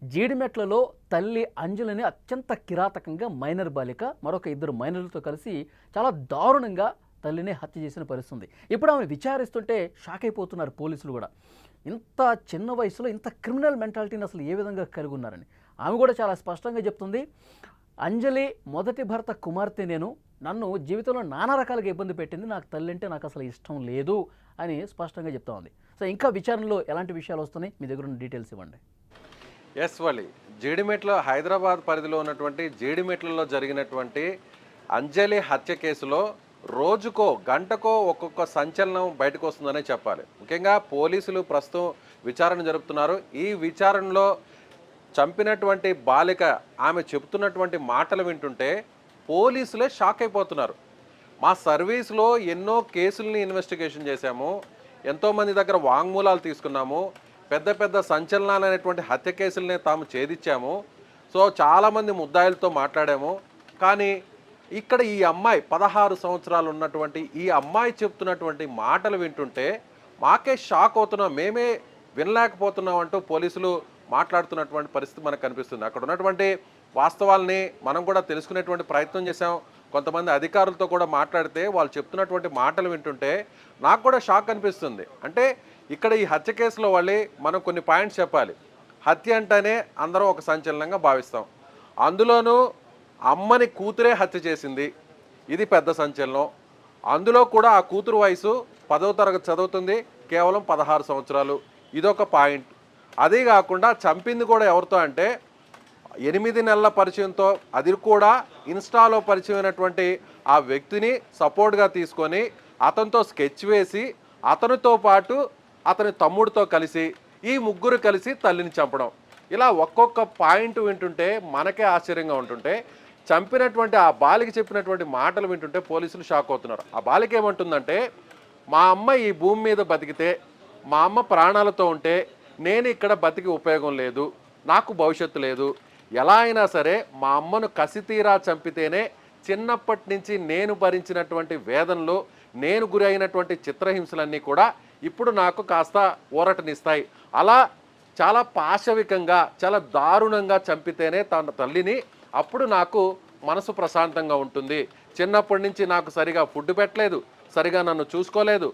జీడిమెట్లలో తల్లి అంజలిని అత్యంత కిరాతకంగా మైనర్ బాలిక మరొక ఇద్దరు మైనర్లతో కలిసి చాలా దారుణంగా తల్లిని హత్య చేసిన పరిస్థితి ఉంది. ఇప్పుడు ఆమె విచారిస్తుంటే షాక్ అయిపోతున్నారు పోలీసులు కూడా. ఇంత చిన్న వయసులో ఇంత క్రిమినల్ మెంటాలిటీని అసలు ఏ విధంగా కలిగి ఉన్నారని. ఆమె కూడా చాలా స్పష్టంగా చెప్తుంది, అంజలి మొదటి భర్త కుమార్తె నేను, నన్ను జీవితంలో నానా రకాలుగా ఇబ్బంది పెట్టింది, నాకు తల్లి అంటే నాకు అసలు ఇష్టం లేదు అని స్పష్టంగా చెప్తా ఉంది. సో ఇంకా విచారణలో ఎలాంటి విషయాలు వస్తున్నాయి, మీ దగ్గర ఉన్న డీటెయిల్స్ ఇవ్వండి. ఎస్ వలి జీడిమెట్ల హైదరాబాద్ పరిధిలో ఉన్నటువంటి జీడిమెట్లలో జరిగినటువంటి అంజలి హత్య కేసులో రోజుకో గంటకో ఒక్కొక్క సంచలనం బయటకు వస్తుందనే చెప్పాలి. ముఖ్యంగా పోలీసులు ప్రస్తుతం విచారణ జరుపుతున్నారు. ఈ విచారణలో చంపినటువంటి బాలిక ఆమె చెబుతున్నటువంటి మాటలు వింటుంటే పోలీసులే షాక్ అయిపోతున్నారు. మా సర్వీస్లో ఎన్నో కేసుల్ని ఇన్వెస్టిగేషన్ చేశాము, ఎంతోమంది దగ్గర వాంగ్మూలాలు తీసుకున్నాము, పెద్ద పెద్ద సంచలనాలైనటువంటి హత్య కేసులనే తాము ఛేదించాము, సో చాలామంది ముద్దాయిలతో మాట్లాడాము. కానీ ఇక్కడ ఈ అమ్మాయి 16 సంవత్సరాలు ఉన్నటువంటి ఈ అమ్మాయి చెప్తున్నటువంటి మాటలు వింటుంటే మాకే షాక్ అవుతున్నాం, మేమే వినలేకపోతున్నాం అంటూ పోలీసులు మాట్లాడుతున్నటువంటి పరిస్థితి మనకు కనిపిస్తుంది. అక్కడ ఉన్నటువంటి వాస్తవాల్ని మనం కూడా తెలుసుకునేటువంటి ప్రయత్నం చేశాం. కొంతమంది అధికారులతో కూడా మాట్లాడితే వాళ్ళు చెప్తున్నటువంటి మాటలు వింటుంటే నాకు కూడా షాక్ అనిపిస్తుంది. అంటే ఇక్కడ ఈ హత్య కేసులో వాళ్ళే మనం కొన్ని పాయింట్స్ చెప్పాలి. హత్య అంటేనే అందరం ఒక సంచలనంగా భావిస్తాం. అందులోనూ అమ్మని కూతురే హత్య చేసింది, ఇది పెద్ద సంచలనం. అందులో కూడా ఆ కూతురు వయసు 10వ తరగతి చదువుతుంది, కేవలం 16 సంవత్సరాలు, ఇదొక పాయింట్. అదే కాకుండా చంపింది కూడా ఎవరితో అంటే 8 నెలల పరిచయంతో, అది కూడా ఇన్స్టాలో పరిచయమైనటువంటి ఆ వ్యక్తిని సపోర్ట్గా తీసుకొని అతనితో స్కెచ్ వేసి అతనితో పాటు అతని తమ్ముడితో కలిసి ఈ ముగ్గురు కలిసి తల్లిని చంపడం. ఇలా ఒక్కొక్క పాయింట్ వింటుంటే మనకే ఆశ్చర్యంగా ఉంటుంటే చంపినటువంటి ఆ బాలిక చెప్పినటువంటి మాటలు వింటుంటే పోలీసులు షాక్ అవుతున్నారు. ఆ బాలిక ఏమంటుందంటే, మా అమ్మ ఈ భూమి మీద బతికితే, మా అమ్మ ప్రాణాలతో ఉంటే నేను ఇక్కడ బతికి ఉపయోగం లేదు, నాకు భవిష్యత్తు లేదు, ఎలా అయినా సరే మా అమ్మను కసితీరా చంపితేనే చిన్నప్పటి నుంచి నేను భరించినటువంటి వేదనలు, నేను గురి అయినటువంటి చిత్రహింసలన్నీ కూడా ఇప్పుడు నాకు కాస్త ఊరటనిస్తాయి. అలా చాలా పాశవికంగా చాలా దారుణంగా చంపితేనే తన తల్లిని, అప్పుడు నాకు మనసు ప్రశాంతంగా ఉంటుంది. చిన్నప్పటి నుంచి నాకు సరిగా ఫుడ్ పెట్టలేదు, సరిగా నన్ను చూసుకోలేదు,